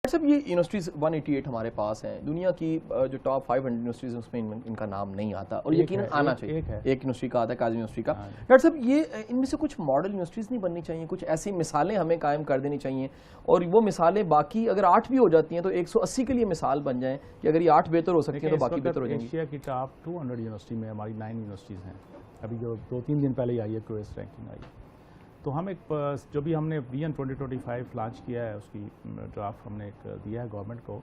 صاحب یہ یونیورسٹیز 188 ہمارے پاس ہیں، دنیا کی جو ٹاپ 500 یونیورسٹیز ہیں اس میں ان کا نام نہیں آتا، اور یقیناً آنا چاہیے۔ ایک یونیورسٹی کا آتا ہے، قاضی یونیورسٹی کا۔ ڈاکٹر صاحب یہ ان میں سے کچھ ماڈل یونیورسٹیز نہیں بننی چاہیے، کچھ ایسی مثالیں ہمیں قائم کر دینی چاہیے، اور وہ مثالیں باقی اگر 8 بھی ہو جاتی ہیں تو 180 کے لیے مثال بن جائیں کہ اگر یہ 8 بہتر ہو سکتی ہیں تو باقی بہتر ہو جائیں گی۔ ایشیا کی ٹاپ 200 یونیورسٹی میں ہماری 9 یونیورسٹیز ہیں، ابھی جو 2-3 دن پہلے آئی ہے کویس رینکنگ آئی، تو ہم ایک جو بھی ہم نے ویژن 2025 لانچ کیا ہے، اس کی ڈرافٹ ہم نے ایک دیا ہے گورنمنٹ کو،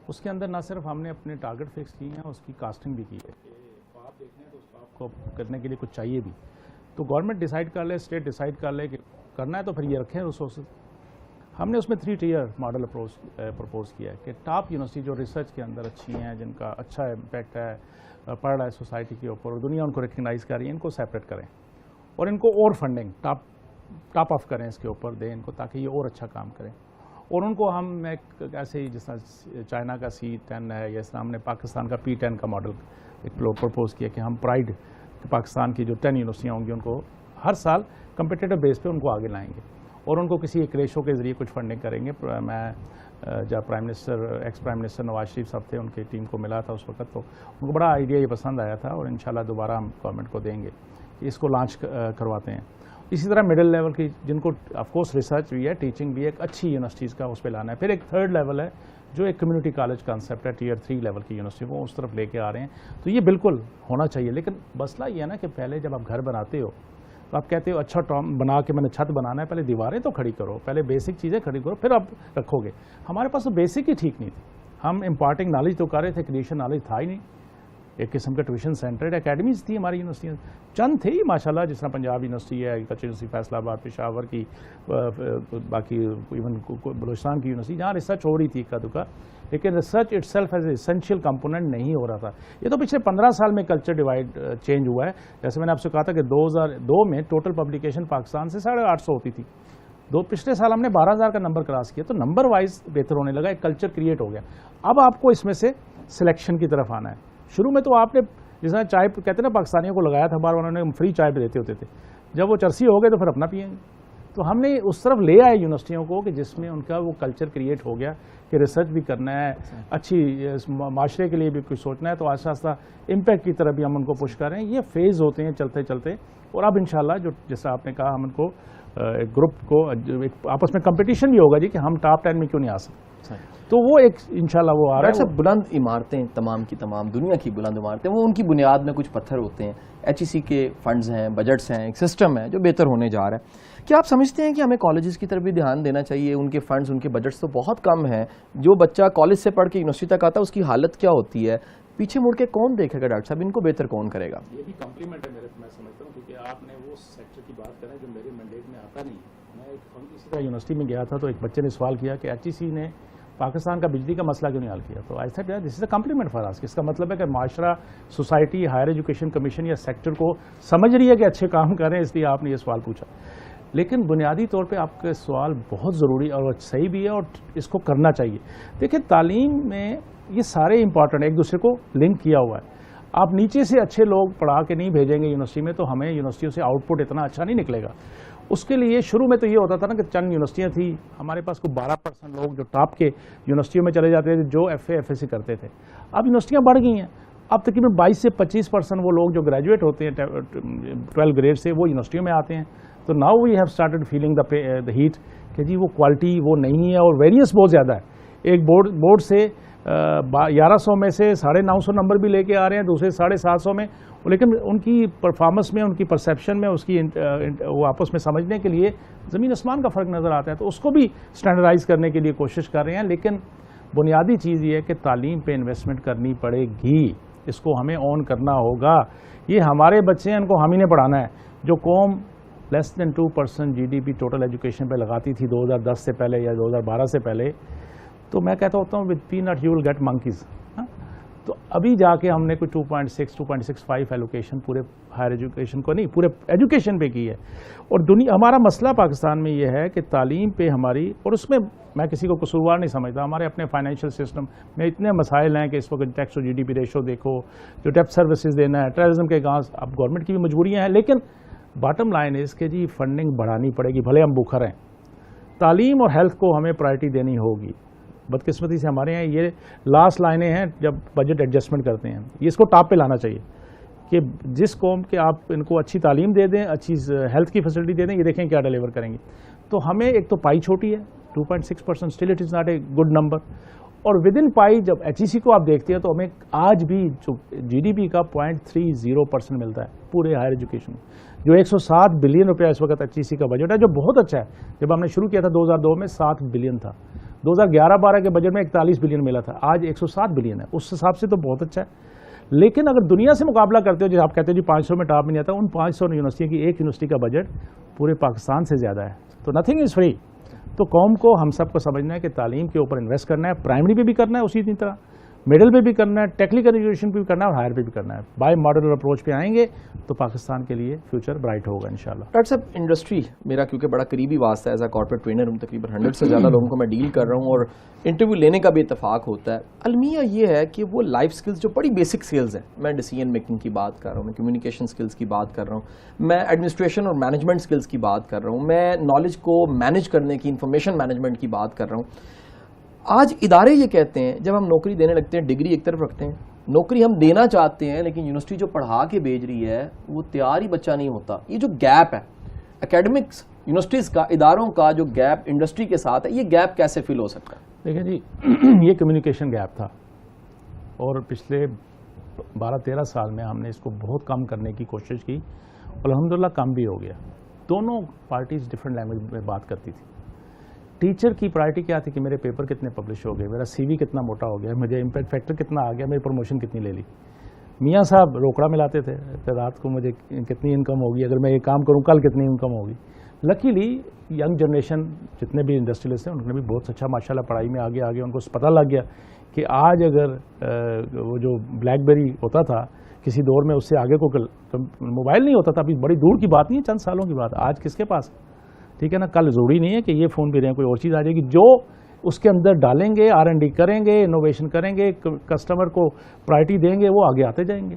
اس کے اندر نہ صرف ہم نے اپنے ٹارگٹ فکس کیے ہیں، اس کی کاسٹنگ بھی کی ہے کہ خواب دیکھیں تو اس خواب کو کرنے کے لیے کچھ چاہیے بھی، تو گورنمنٹ ڈیسائیڈ کر لے، اسٹیٹ ڈیسائیڈ کر لے کہ کرنا ہے تو پھر یہ رکھیں ریسورسز۔ ہم نے اس میں 3 ٹیئر ماڈل اپروچ پرپوز کیا ہے کہ ٹاپ یونیورسٹی جو ریسرچ کے اندر اچھی ہیں، جن کا اچھا امپیکٹ ہے، پڑ رہا ہے سوسائٹی کے اوپر اور دنیا ان کو ریکگنائز کر رہی ہے، ان کو سیپریٹ کریں اور ان کو اور فنڈنگ ٹاپ آف کریں، اس کے اوپر دیں ان کو تاکہ یہ اور اچھا کام کریں، اور ان کو ہم ایک ایسے ہی جس طرح چائنا کا C10 ہے، یا اس طرح ہم نے پاکستان کا P10 کا ماڈل ایک پرپوز کیا کہ ہم پرائڈ پاکستان کی جو 10 یونیورسٹیاں ہوں گی ان کو ہر سال کمپیٹیٹو بیس پہ ان کو آگے لائیں گے، اور ان کو کسی ایک ریشو کے ذریعے کچھ فنڈنگ کریں گے۔ میں جب ex prime minister Nawaz Sharif صاحب تھے، ان کی ٹیم کو ملا تھا اس وقت، تو ان کو بڑا آئیڈیا یہ پسند آیا تھا، اور انشاءاللہ دوبارہ ہم گورنمنٹ کو دیں گے کہ اس کو لانچ کرواتے ہیں۔ اسی طرح مڈل لیول کی جن کو آف کورس ریسرچ بھی ہے، ٹیچنگ بھی ہے، ایک اچھی یونیورسٹیز کا اس پہ لانا ہے۔ پھر ایک 3rd لیول ہے جو ایک کمیونٹی کالج کانسیپٹ ہے، ٹیئر 3 لیول کی یونیورسٹی کو اس طرف لے کے آ رہے ہیں، تو یہ بالکل ہونا چاہیے۔ لیکن مسئلہ یہ ہے نا کہ پہلے جب آپ گھر بناتے ہو تو آپ کہتے ہو اچھا ٹام بنا کے میں نے چھت بنانا ہے، پہلے دیواریں تو کھڑی کرو، پہلے بیسک چیزیں کھڑی کرو، پھر آپ رکھو گے۔ ہمارے پاس تو بیسک ہی ٹھیک نہیں تھی، ہم امپارٹنگ نالج تو کر رہے تھے، کریشن نالج تھا ہی نہیں۔ ایک قسم کا ٹیوشن سینٹر اکیڈمیز تھی ہماری یونیورسٹیاں، چند تھے ماشاءاللہ، جس طرح پنجاب یونیورسٹی ہے، ایگریکلچر یونیورسٹی فیصل آباد، پشاور کی، باقی ایون بلوچستان کی یونیورسٹی، جہاں ریسرچ ہو رہی تھی اکا دکا، لیکن research it self as a essential component نہیں ہو رہا تھا۔ یہ تو پچھلے 15 سال میں کلچر ڈیوائڈ چینج ہوا ہے۔ جیسے میں نے آپ سے کہا تھا کہ 2002 میں ٹوٹل پبلیکیشن پاکستان سے 850 ہوتی تھی، پچھلے سال ہم نے 12,000 کا نمبر کراس کیا، تو نمبر وائز بہتر ہونے لگا، ایک کلچر کریٹ ہو گیا۔ اب آپ کو اس میں سے سلیکشن کی طرف آنا ہے۔ شروع میں تو آپ نے جس طرح چائے کہتے ہیں نا، پاکستانیوں کو لگایا تھا بار، انہوں نے فری چائے پہ دیتے ہوتے تھے، جب وہ چرسی ہو گئے تو پھر اپنا پئیں گے۔ تو ہم نے اس طرف لے آئے یونیورسٹیوں کو کہ جس میں ان کا وہ کلچر کریٹ ہو گیا کہ ریسرچ بھی کرنا ہے، اچھی معاشرے کے لیے بھی کچھ سوچنا ہے، تو آہستہ آہستہ امپیکٹ کی طرف بھی ہم ان کو پش کر رہے ہیں۔ یہ فیز ہوتے ہیں چلتے چلتے، اور اب انشاءاللہ جو جیسا آپ نے کہا، ہم ان کو گروپ کو آپس میں کمپٹیشن بھی ہوگا جی کہ ہم ٹاپ 10 میں کیوں نہیں آ سکتے، تو وہ ایک انشاءاللہ وہ آ رہا ہے۔ بلند عمارتیں تمام کی تمام دنیا کی بلند عمارتیں، وہ ان کی بنیاد میں کچھ پتھر ہوتے ہیں، HEC کے فنڈز ہیں، بجٹس ہیں، ایک سسٹم ہے جو بہتر ہونے جا رہا ہے۔ کیا آپ سمجھتے ہیں کہ ہمیں کالجز کی طرف بھی دھیان دینا چاہیے؟ ان کے فنڈز، ان کے بجٹس تو بہت کم ہیں، جو بچہ کالج سے پڑھ کے یونیورسٹی تک آتا ہے اس کی حالت کیا ہوتی ہے؟ پیچھے مڑ کے کون دیکھے گا ڈاکٹر صاحب؟ ان کو بہتر کون کرے گا؟ یہ بھی کمپلیمنٹ ہے میں سمجھتا ہوں، کیونکہ آپ نے وہ سیکٹر کی بات کریں جو میرے مینڈیٹ میں آتا نہیں۔ میں اسی طرح یونیورسٹی میں گیا تھا تو ایک بچے نے سوال کیا کہ HEC نے پاکستان کا بجلی کا مسئلہ کیوں نہیں حل کیا؟ تو I said this is a compliment for us. اس کا مطلب ہے کہ معاشرہ، سوسائٹی، ہائر ایجوکیشن کمیشن یا سیکٹر کو سمجھ رہی ہے کہ اچھے کام کر رہے ہیں، اس لیے آپ نے یہ سوال پوچھا۔ لیکن بنیادی طور پہ آپ کا سوال بہت ضروری اور صحیح بھی ہے، اور اس کو کرنا چاہیے۔ دیکھیں تعلیم میں یہ سارے امپورٹنٹ ایک دوسرے کو لنک کیا ہوا ہے۔ آپ نیچے سے اچھے لوگ پڑھا کے نہیں بھیجیں گے یونیورسٹی میں تو ہمیں یونیورسٹیوں سے آؤٹ پٹ اتنا اچھا نہیں نکلے گا۔ اس کے لیے شروع میں تو یہ ہوتا تھا نا کہ چند یونیورسٹیاں تھیں، ہمارے پاس کوئی 12% لوگ جو ٹاپ کے یونیورسٹیوں میں چلے جاتے تھے، جو FA کرتے تھے۔ اب یونیورسٹیاں بڑھ گئی ہیں، اب تقریباً 22 سے 25% وہ لوگ جو گریجویٹ ہوتے ہیں 12 گریڈ سے، وہ یونیورسٹیوں میں آتے ہیں۔ تو now we have started feeling the heat کہ جی وہ کوالٹی وہ نہیں ہے، اور ویریئنس بہت زیادہ ہے۔ ایک بورڈ سے 1100 میں سے 950 نمبر بھی لے کے آ رہے ہیں، دوسرے 750 میں، لیکن ان کی پرفارمنس میں، ان کی پرسیپشن میں، اس کی وہ آپس میں سمجھنے کے لیے زمین آسمان کا فرق نظر آتا ہے۔ تو اس کو بھی اسٹینڈرڈائز کرنے کے لیے کوشش کر رہے ہیں، لیکن بنیادی چیز یہ ہے کہ تعلیم پہ انویسٹمنٹ کرنی پڑے گی، اس کو ہمیں اون کرنا ہوگا۔ یہ ہمارے بچے ہیں، ان کو ہم ہی نے پڑھانا ہے۔ جو قوم لیس دین 2% GDP ٹوٹل ایجوکیشن پہ لگاتی تھی 2010 سے پہلے یا 2012 سے پہلے، تو میں کہتا ہوتا ہوں with peanut you will get monkeys۔ تو ابھی جا کے ہم نے کوئی 2.65 ایلوکیشن پورے ہائر ایجوکیشن کو نہیں، پورے ایجوکیشن پہ کی ہے۔ اور ہمارا مسئلہ پاکستان میں یہ ہے کہ تعلیم پہ ہماری، اور اس میں میں کسی کو قصوروار نہیں سمجھتا، ہمارے اپنے فائنینشیل سسٹم میں اتنے مسائل ہیں کہ اس وقت ٹیکس اور GDP ریشو دیکھو، جو ڈیپتھ سروسز دینا ہے، ٹیررزم کے گاز، اب گورنمنٹ کی بھی مجبوریاں ہیں، لیکن باٹم لائن اس کے جی فنڈنگ بڑھانی پڑے گی، بھلے ہم بکھر ہیں۔ تعلیم اور ہیلتھ کو ہمیں پرائرٹی دینی ہوگی، بدقسمتی سے ہمارے یہاں یہ لاسٹ لائنیں ہیں جب بجٹ ایڈجسٹمنٹ کرتے ہیں. یہ اس کو ٹاپ پہ لانا چاہیے کہ جس قوم کے آپ ان کو اچھی تعلیم دے دیں, اچھی ہیلتھ کی فیسلٹی دے دیں, یہ دیکھیں کیا ڈیلیور کریں گے. تو ہمیں ایک تو پائی چھوٹی ہے 2.6%, still it is not a good number. اور ود ان پائی جب ایچ ای سی کو آپ دیکھتے ہیں تو ہمیں آج بھی جو جی ڈی پی کا 0.30% ملتا ہے پورے ہائر ایجوکیشن, جو 107 بلین روپیہ اس وقت ایچ ای سی کا بجٹ ہے, جو بہت اچھا ہے. جب ہم نے شروع کیا تھا 2002 میں 7 بلین تھا, 2011-12 کے بجٹ میں 41 بلین ملا تھا, آج 107 بلین ہے. اس حساب سے تو بہت اچھا ہے. لیکن اگر دنیا سے مقابلہ کرتے ہو, جیسے آپ کہتے ہیں جی 500 میں ٹاپ میں نہیں آتا, ان 500 یونیورسٹیوں کی ایک یونیورسٹی کا بجٹ پورے پاکستان سے زیادہ ہے. تو نتھنگ از فری. تو قوم کو ہم سب کو سمجھنا ہے کہ تعلیم کے اوپر انویسٹ کرنا ہے, پرائمری پہ بھی کرنا ہے اسی طرح, مڈل پہ بھی کرنا ہے, ٹیکنیکل ایجوکیشن پہ بھی کرنا ہے, اور ہائر پہ بھی کرنا ہے. بائی ماڈل اپروچ پہ آئیں گے تو پاکستان کے لیے فیوچر برائٹ ہوگا انشاءاللہ. ڈاکٹر صاحب, انڈسٹری میرا کیونکہ بڑا قریبی واسطہ ہے, ایز اے کارپوریٹ ٹرینر ہوں, تقریباً 100 سے زیادہ لوگوں کو میں ڈیل کر رہا ہوں اور انٹرویو لینے کا بھی اتفاق ہوتا ہے. المیہ یہ ہے کہ وہ لائف سکلز جو بڑی بیسک سکلز ہیں, میں ڈیسیژن میکنگ کی بات کر رہا ہوں, میں کمیونیکیشن سکلز کی بات کر رہا ہوں, میں ایڈمنسٹریشن اور مینجمنٹ سکلز کی بات کر رہا ہوں, میں نالج کو مینیج کرنے کی, انفارمیشن مینجمنٹ کی بات کر رہا ہوں. آج ادارے یہ کہتے ہیں جب ہم نوکری دینے لگتے ہیں, ڈگری ایک طرف رکھتے ہیں, نوکری ہم دینا چاہتے ہیں, لیکن یونیورسٹی جو پڑھا کے بھیج رہی ہے وہ تیار ہی بچہ نہیں ہوتا. یہ جو گیپ ہے اکیڈمکس یونیورسٹیز کا, اداروں کا جو گیپ انڈسٹری کے ساتھ ہے, یہ گیپ کیسے فل ہو سکتا ہے؟ دیکھیں جی, یہ کمیونیکیشن گیپ تھا اور پچھلے 12-13 سال میں ہم نے اس کو بہت کم کرنے کی کوشش کی, اور الحمدللہ کم بھی ہو گیا. دونوں پارٹیز ڈفرینٹ لینگویج میں بات کرتی تھی. ٹیچر کی پرائرٹی کیا تھی کہ میرے پیپر کتنے پبلش ہو گئے, میرا سی وی کتنا موٹا ہو گیا, مجھے امپیکٹ فیکٹر کتنا آ گیا, میری پروموشن کتنی لے لی. میاں صاحب روکڑا ملاتے تھے کہ رات کو مجھے کتنی انکم ہوگی, اگر میں یہ کام کروں کل کتنی انکم ہوگی. لکیلی ینگ جنریشن جتنے بھی انڈسٹریلسٹ ہیں, انہوں نے بھی بہت اچھا ماشاءاللہ پڑھائی میں آگے آگے, ان کو پتہ لگ گیا کہ آج اگر وہ جو بلیک بیری ہوتا تھا کسی دور میں, اس سے آگے کو موبائل نہیں ہوتا تھا, ابھی بڑی دور کی بات نہیں ہے, چند سالوں کی بات, آج کس کے پاس, ٹھیک ہے نا. کل ضروری نہیں ہے کہ یہ فون بھی رہیں, کوئی اور چیز آ جائے گی. جو اس کے اندر ڈالیں گے, R&D کریں گے, انوویشن کریں گے, کسٹمر کو پرائرٹی دیں گے, وہ آگے آتے جائیں گے.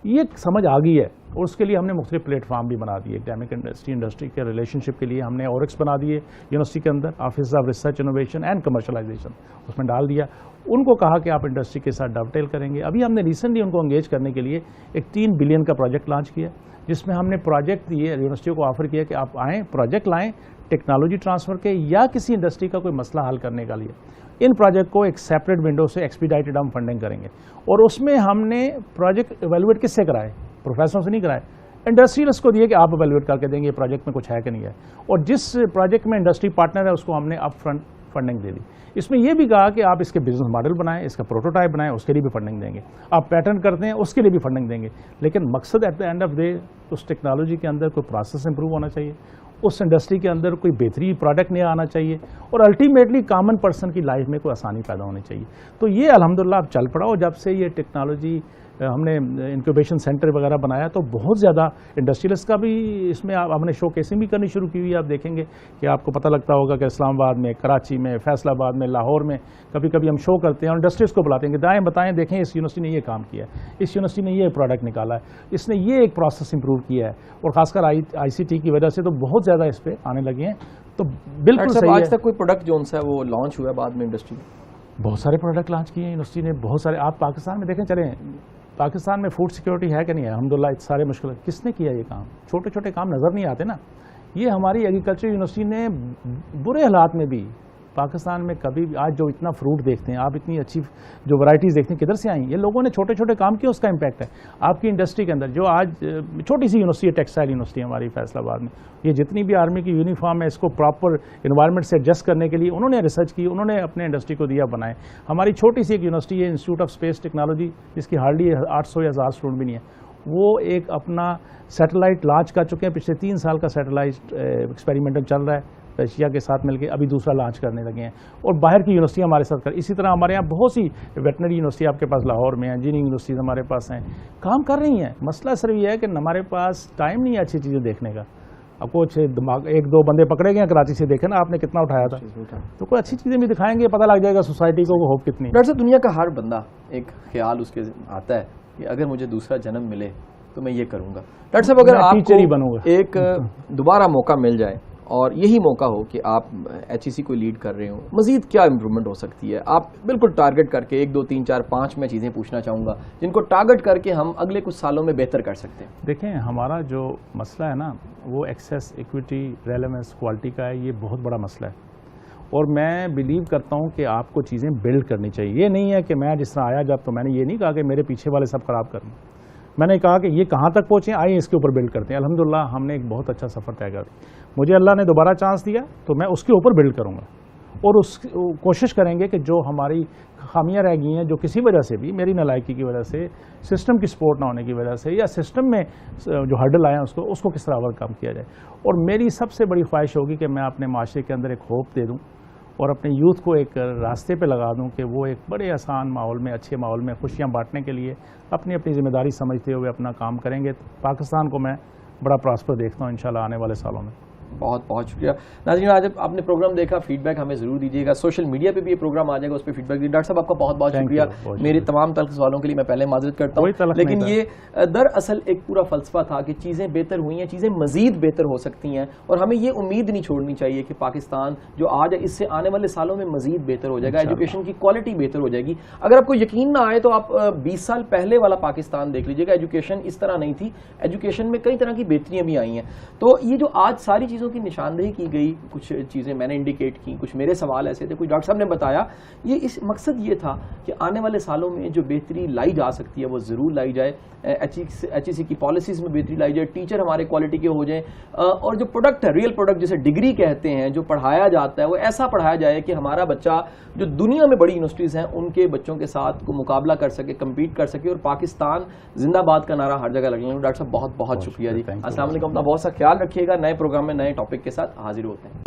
یہ سمجھ آ گئی ہے, اور اس کے لیے ہم نے مختلف پلیٹ فارم بھی بنا دیے. اکیڈمک انڈسٹری کے ریلیشن شپ کے لیے ہم نے اورکس بنا دیے یونیورسٹی کے اندر, office of research innovation and commercialisation, اس میں ڈال دیا. ان کو کہا کہ آپ انڈسٹری کے ساتھ ڈو ٹیل کریں گے. ابھی ہم نے ریسنٹلی ان کو انگیج کرنے کے لیے ایک 3 بلین کا پروجیکٹ لانچ کیا, جس میں ہم نے پروجیکٹ دیے یونیورسٹیوں کو, آفر کیا کہ آپ آئیں, پروجیکٹ لائیں ٹیکنالوجی ٹرانسفر کے یا کسی انڈسٹری کا کوئی مسئلہ حل کرنے کا لیے. ان پروجیکٹ کو ایک سیپریٹ ونڈو سے ایکسپیڈائٹڈ ہم فنڈنگ کریں گے. اور اس میں ہم نے پروجیکٹ ایویلویٹ کس سے کرائے, پروفیسروں سے نہیں کرائے, انڈسٹریلسٹ کو دیے کہ آپ ایویلویٹ کر کے دیں گے یہ پروجیکٹ میں کچھ ہے کہ نہیں ہے. اور جس پروجیکٹ میں انڈسٹری پارٹنر ہے اس کو ہم نے اپ فرنٹ فنڈنگ دے دی. اس میں یہ بھی کہا کہ آپ اس کے بزنس ماڈل بنائیں, اس کا پروٹوٹائپ بنائیں, اس کے لیے بھی فنڈنگ دیں گے. آپ پیٹرن کرتے ہیں اس کے لیے بھی فنڈنگ دیں گے. لیکن مقصد at the end of day اس ٹیکنالوجی کے اندر کوئی پروسیس امپروو ہونا چاہیے, اس انڈسٹری کے اندر کوئی بہتری پروڈکٹ نیا آنا چاہیے, اور الٹیمیٹلی کامن پرسن کی لائف میں کوئی آسانی پیدا ہونی چاہیے. تو یہ الحمدللہ اب چل پڑا, اور جب سے یہ ٹیکنالوجی ہم نے انکیوبیشن سینٹر وغیرہ بنایا تو بہت زیادہ انڈسٹریلسٹ کا بھی اس میں ہم نے شو کیسنگ بھی کرنی شروع کی ہوئی ہے. آپ دیکھیں گے کہ آپ کو پتہ لگتا ہوگا کہ اسلام آباد میں, کراچی میں, فیصل آباد میں, لاہور میں کبھی کبھی ہم شو کرتے ہیں اور انڈسٹریز کو بلاتے ہیں کہ دائیں بتائیں, دیکھیں اس یونیورسٹی نے یہ کام کیا ہے, اس یونیورسٹی نے یہ پروڈکٹ نکالا ہے, اس نے یہ ایک پروسیس امپروو کیا ہے. اور خاص کر آئی سی ٹی کی وجہ سے تو بہت زیادہ اس پہ آنے لگے ہیں. تو بالکل صحیح ہے. آج تک کوئی پروڈکٹ جو ہے وہ لانچ ہوا ہے بعد میں انڈسٹری میں؟ بہت سارے پروڈکٹ لانچ کیے ہیں یونیورسٹی نے, بہت سارے. آپ پاکستان میں دیکھیں, چلیں پاکستان میں فوڈ سیکیورٹی ہے کہ نہیں ہے, الحمدللہ سارے مشکل. کس نے کیا یہ کام؟ چھوٹے چھوٹے کام نظر نہیں آتے نا. یہ ہماری ایگریکلچر یونیورسٹی نے برے حالات میں بھی پاکستان میں کبھی, آج جو اتنا فروٹ دیکھتے ہیں آپ, اتنی اچھی جو ورائٹیز دیکھتے ہیں, کدھر سے آئیں؟ یہ لوگوں نے چھوٹے چھوٹے کام کیا, اس کا امپیکٹ ہے آپ کی انڈسٹری کے اندر. جو آج چھوٹی سی یونیورسٹی ہے, ٹیکسٹائل یونیورسٹی ہماری فیصل آباد میں, یہ جتنی بھی آرمی کی یونیفارم ہے اس کو پراپر انوائرمنٹ سے ایڈجسٹ کرنے کے لیے انہوں نے ریسرچ کی, انہوں نے اپنے انڈسٹری کو دیا بنائے. ہماری چھوٹی سی ایک یونیورسٹی ہے, انسٹیٹیوٹ آف اسپیس ٹیکنالوجی, جس کی ہارڈلی 800 یا 1000 اسٹوڈنٹ بھی نہیں ہے, وہ ایک اپنا سیٹلائٹ لانچ کر چکے ہیں. پچھلے 3 سال کا سیٹلائٹ ایکسپیریمنٹل چل رہا ہے ایشیا کے ساتھ مل کے, ابھی دوسرا لانچ کرنے لگے ہیں. اور باہر کی یونیورسٹی ہمارے ساتھ کر, اسی طرح ہمارے یہاں بہت سی ویٹنری یونیورسٹی آپ کے پاس لاہور میں ہیں, انجینئرنگ یونیورسٹیز ہمارے پاس ہیں, کام کر رہی ہیں. مسئلہ صرف یہ ہے کہ ہمارے پاس ٹائم نہیں ہے اچھی چیزیں دیکھنے کا. اب کچھ دماغ 1-2 بندے پکڑے گئے ہیں کراچی سے, دیکھیں نا آپ نے کتنا اٹھایا تھا, تو کوئی اچھی چیزیں بھی دکھائیں گے, پتہ لگ جائے گا سوسائٹی کو ہوپ کتنی. ڈاکٹر صاحب, دنیا کا ہر بندہ ایک خیال اس کے آتا ہے کہ اگر مجھے دوسرا جنم ملے تو میں یہ کروں گا. ڈاکٹر صاحب, اگر آپ کو ایک دوبارہ موقع مل جائے اور یہی موقع ہو کہ آپ HEC کو لیڈ کر رہے ہوں، مزید کیا امپرومنٹ ہو سکتی ہے؟ آپ بالکل ٹارگٹ کر کے 1 2 3 4 5 میں چیزیں پوچھنا چاہوں گا جن کو ٹارگٹ کر کے ہم اگلے کچھ سالوں میں بہتر کر سکتے ہیں. دیکھیں ہمارا جو مسئلہ ہے نا وہ ایکسیس، ایکویٹی، ریلیونس، کوالٹی کا ہے. یہ بہت بڑا مسئلہ ہے اور میں بلیو کرتا ہوں کہ آپ کو چیزیں بلڈ کرنی چاہیے. یہ نہیں ہے کہ میں جس طرح آیا جب تو میں نے یہ نہیں کہا کہ میرے پیچھے والے سب خراب کریں. میں نے کہا کہ یہ کہاں تک پہنچے، آئیں اس کے اوپر بلڈ کرتے ہیں. الحمدللہ ہم نے ایک بہت اچھا سفر طے کر دیا. مجھے اللہ نے دوبارہ چانس دیا تو میں اس کے اوپر بلڈ کروں گا اور کوشش کریں گے کہ جو ہماری خامیاں رہ گئی ہیں، جو کسی وجہ سے بھی، میری نالائکی کی وجہ سے، سسٹم کی سپورٹ نہ ہونے کی وجہ سے، یا سسٹم میں جو ہرڈل آئے ہیں اس کو کس طرح اوور کم کیا جائے. اور میری سب سے بڑی خواہش ہوگی کہ میں اپنے معاشرے کے اندر ایک ہوپ دے دوں اور اپنے یوتھ کو ایک راستے پہ لگا دوں کہ وہ ایک بڑے آسان ماحول میں، اچھے ماحول میں خوشیاں بانٹنے کے لیے اپنی ذمہ داری سمجھتے ہوئے اپنا کام کریں گے. پاکستان کو میں بڑا پراسپر دیکھتا ہوں انشاءاللہ آنے والے سالوں میں. بہت بہت شکریہ. ناظرین آج آپ نے پروگرام دیکھا، فیڈ بیک ہمیں ضرور دیجیے گا. سوشل میڈیا پہ بھی یہ پروگرام آ جائے گا، اس پہ فیڈ بیک دیجیے. ڈاکٹر صاحب آپ کا بہت بہت شکریہ. میرے تمام تلخ سوالوں کے لیے میں پہلے معذرت کرتا ہوں، لیکن یہ دراصل ایک پورا فلسفہ تھا کہ چیزیں بہتر ہوئی ہیں، چیزیں مزید بہتر ہو سکتی ہیں اور ہمیں یہ امید نہیں چھوڑنی چاہیے کہ پاکستان جو آج ہے اس سے آنے والے سالوں میں مزید بہتر ہو جائے گا. ایجوکیشن کی کوالٹی بہتر ہو جائے گی. اگر آپ کو یقین نہ آئے تو آپ 20 سال پہلے والا پاکستان دیکھ لیجیے گا. ایجوکیشن اس طرح نہیں تھی. ایجوکیشن میں کئی طرح کی بہتریاں بھی آئی ہیں. تو یہ جو آج ساری چیزوں کی نشاندہی کی گئی، کچھ چیزیں میں نے انڈیکیٹ کی، کچھ میرے سوال ایسے تھے، کچھ ڈاکٹر صاحب نے بتایا، یہ اس مقصد یہ تھا کہ آنے والے سالوں میں جو بہتری لائی جا سکتی ہے وہ ضرور لائی جائے. HEC کی پالیسیز میں بہتری لائی جائے، ٹیچر ہمارے کوالٹی کے ہو جائیں، اور جو پروڈکٹ ہے، ریئل پروڈکٹ جسے ڈگری کہتے ہیں، جو پڑھایا جاتا ہے وہ ایسا پڑھایا جائے کہ ہمارا بچہ جو دنیا میں بڑی یونیورسٹیز ہیں ان کے بچوں کے ساتھ کو مقابلہ کر سکے، کمپیٹ کر سکے، اور پاکستان زندہ باد کا نعرہ ہر جگہ لگے. ڈاکٹر صاحب بہت بہت شکریہ جی. السلام علیکم. اپنا بہت سا خیال رکھیے گا. نئے پروگرام میں نئے ٹاپک کے ساتھ حاضر ہوتے ہیں.